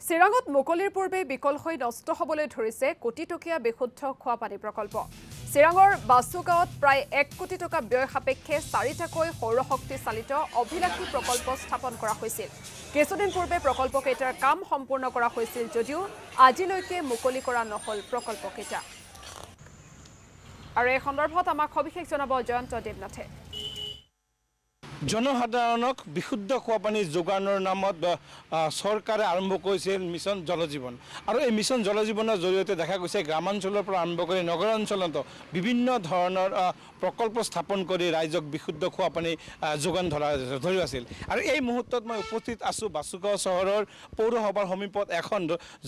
চিৰাঙত মুকলিৰ পূৰ্বে বিকল হৈ নষ্ট হ'বলৈ ধৰিছে কোটি টকীয়া বিশুদ্ধ খোৱাপানী প্ৰকল্প। চিৰাঙৰ বাছুগাঁৱত প্ৰায় 1 কোটি টকা ব্যয় সাপেক্ষে 4টাকৈ সৌৰশক্তি চালিত অভিলাষী প্ৰকল্প স্থাপন কৰা হৈছিল। কিছুদিন পূৰ্বে প্ৰকল্পকেইটাৰ কাম সম্পূৰ্ণ কৰা হৈছিল যদিও আজিলৈকে মুকলি কৰা নহল প্ৰকল্পকেইটা। আৰু এই সন্দৰ্ভত আমাক সবিশেষ জনাব জয়ন্ত দেৱনাথে। জনসাধাৰণক বিশুদ্ধ খোৱাপানী যোগানৰ নামত চৰকাৰে আৰম্ভ কৰিছিল মিছন জলজীৱন। আৰু এই মিছন জলজীৱনৰ জৰিয়তে দেখা গৈছে গ্ৰামাঞ্চলৰ পৰা আৰম্ভ কৰি নগৰ অঞ্চলতো বিভিন্ন ধৰণৰ প্ৰকল্প স্থাপন কৰি ৰাইজক বিশুদ্ধ খোৱাপানী যোগান ধৰি আছিল। আৰু এই মুহূৰ্তত মই উপস্থিত আছোঁ বাছুগাঁও চহৰৰ পৌৰসভাৰ সমীপত এখন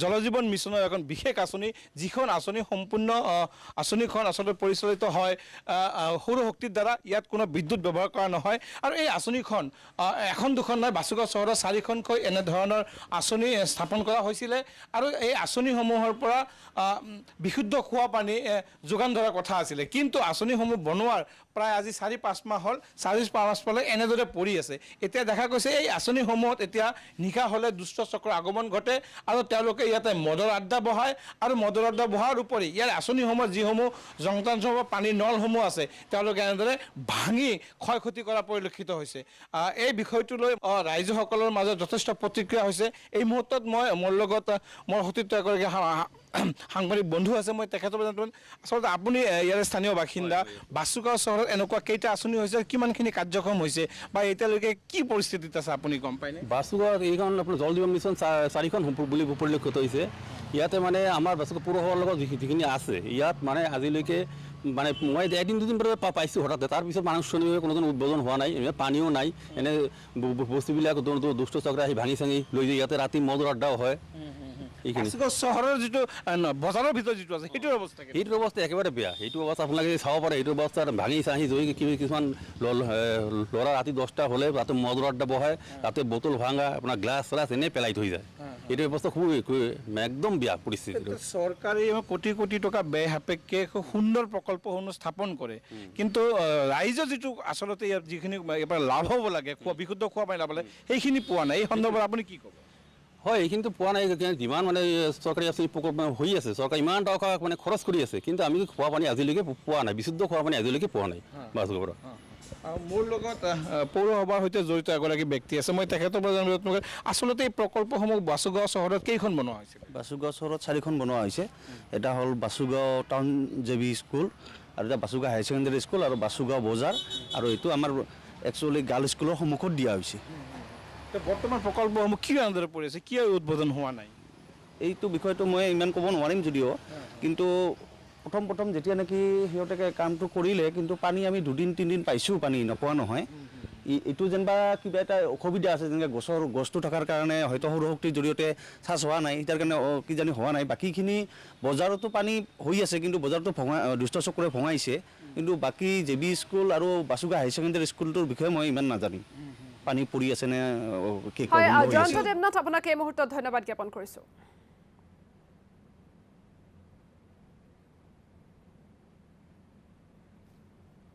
জলজীৱন মিছনৰ এখন বিশেষ আঁচনি, যিখন আঁচনি সম্পূৰ্ণ আঁচনিখন আচলতে পৰিচালিত হয় সৌৰশক্তিৰ দ্বাৰা। ইয়াত কোনো বিদ্যুৎ ব্যৱহাৰ কৰা নহয়। আৰু এই আঁচনিখন এখন দুখন নহয়, বাছুগাঁও চহৰত 4খনকৈ এনেধৰণৰ আঁচনি স্থাপন কৰা হৈছিলে। আৰু এই আঁচনিসমূহৰ পৰা বিশুদ্ধ খোৱাপানী যোগান ধৰাৰ কথা আছিলে। কিন্তু আঁচনিসমূহ বনোৱাৰ প্ৰায় আজি 4-5 মাহ হ'ল, 4-5 মাহলৈ এনেদৰে পৰি আছে। এতিয়া দেখা গৈছে এই আঁচনিসমূহত এতিয়া নিশা হ'লে দুষ্ট চক্ৰৰ আগমন ঘটে আৰু তেওঁলোকে ইয়াতে মদৰ আড্ডা বহায়। আৰু মদৰ আড্ডা বহাৰ উপৰি ইয়াৰ আঁচনিসমূহত যিসমূহ যন্ত্ৰাংশ পানীৰ নলসমূহ আছে তেওঁলোকে এনেদৰে ভাঙি ক্ষয় ক্ষতি কৰা পৰিলক্ষিত হৈছে। এই বিষয়টোলৈ ৰাইজসকলৰ মাজত যথেষ্ট প্ৰতিক্ৰিয়া হৈছে। এই মুহূৰ্তত মোৰ লগত মোৰ সতীৰ্থ এগৰাকী সাংবাদিক বন্ধু আছে, মই তেখেতৰ আচলতে আপুনি ইয়াৰে স্থানীয় বাসিন্দা, বাছুগাঁও চহৰত এনেকুৱা কেইটা আঁচনি হৈছে, কিমানখিনি কাৰ্যক্ষম হৈছে বা এতিয়ালৈকে কি পৰিস্থিতিত আছে আপুনি গম পায়নে? বাছুগাঁৱত এইখন আপোনাৰ জল জীৱন মিছন 4খন বুলি পৰিলক্ষিত হৈছে। ইয়াতে মানে আমাৰ বাছুগাঁও পৌৰসভাৰ লগত যিখিনি আছে ইয়াত মানে আজিলৈকে মানে মই 1-2 দিন পাইছোঁ হঠাৎ। তাৰপিছত মানুহজনীয়ে কোনো উদ্বোধন হোৱা নাই, পানীও নাই, এনে বস্তুবিলাক দুষ্ট চক্ৰে আহি ভাঙি চাঙি লৈ যায়। ইয়াতে ৰাতি মদৰ আড্ডাও হয়। চহৰৰ যিটো বজাৰৰ ভিতৰত যিটো আছে সেইটো অৱস্থা একেবাৰে বেয়া। সেইটো অৱস্থা আপোনালোকে চাব পাৰে। সেইটো অৱস্থা ভাঙি চাঙি জৰি কিছুমান ল'ৰা ৰাতি 10টা হ'লে তাতে মদৰ আড্ডা বহায়, তাতে বটল ভাঙা আপোনাৰ গ্লাছ চ্লাছ এনেই পেলাই থৈ যায়। এইটো অৱস্থা খুব একদম বেয়া পৰিস্থিতি। চৰকাৰে কোটি কোটি টকা ব্যয় সাপেক্ষে খুব সুন্দৰ প্ৰকল্পসমূহ স্থাপন কৰে, কিন্তু ৰাইজৰ যিটো আচলতে ইয়াত যিখিনি এবাৰ লাভ হ'ব লাগে, বিশুদ্ধ খোৱাপানী লাভ লাগে, সেইখিনি পোৱা নাই। এই সন্দৰ্ভত আপুনি কি ক'ব? হয়, এইখিনিতো পোৱা নাই। যিমান মানে চৰকাৰী আঁচনি প্ৰকল্প হৈ আছে, চৰকাৰে ইমান টকা মানে খৰচ কৰি আছে, কিন্তু আমি খোৱাপানী আজিলৈকে পোৱা নাই, বিশুদ্ধ খোৱাপানী আজিলৈকে পোৱা নাই বাছুগাঁৱৰ পৰা। মোৰ লগত পৌৰসভাৰ সৈতে জড়িত এগৰাকী ব্যক্তি আছে, মই তেখেতৰ পৰা জানিব আচলতে এই প্ৰকল্পসমূহ বাছুগাঁও চহৰত কেইখন বনোৱা হৈছে? বাছুগাঁও চহৰত 4খন বনোৱা হৈছে। এটা হ'ল বাছুগাঁও টাউন JV স্কুল, আৰু এটা বাছুগাঁও হায়াৰ ছেকেণ্ডেৰী স্কুল, আৰু বাছুগাঁও বজাৰ, আৰু এইটো আমাৰ একচুৱেলি গাৰ্লছ স্কুলৰ সন্মুখত দিয়া হৈছে। বৰ্তমান প্ৰকল্পসমূহ কি আন্দোলন পৰি আছে, কিয় উদ্বোধন হোৱা নাই? এইটো বিষয়টো মই ইমান ক'ব নোৱাৰিম যদিও, কিন্তু প্ৰথম যেতিয়া নেকি সিহঁতে কামটো কৰিলে, কিন্তু পানী আমি 2-3 দিন পাইছোঁ, পানী নোপোৱা নহয়। এইটো যেনিবা কিবা এটা অসুবিধা আছে, যেনেকৈ গছটো থকাৰ কাৰণে হয়তো সৌৰশক্তিৰ জৰিয়তে চাৰ্জ হোৱা নাই, তাৰ কাৰণে কিজানি হোৱা নাই। বাকীখিনি বজাৰতো পানী হৈ আছে, কিন্তু বজাৰটো দুষ্ট চক্ৰে ভঙাইছে। কিন্তু বাকী JV স্কুল আৰু বাছুগাঁও হায়াৰ ছেকেণ্ডেৰী স্কুলটোৰ বিষয়ে মই ইমান নাজানিম, পানী পৰি আছে নে কি। জয়ন্ত দেৱনাথ, আপোনাক এই মুহূৰ্তত ধন্যবাদ জ্ঞাপন কৰিছোঁ।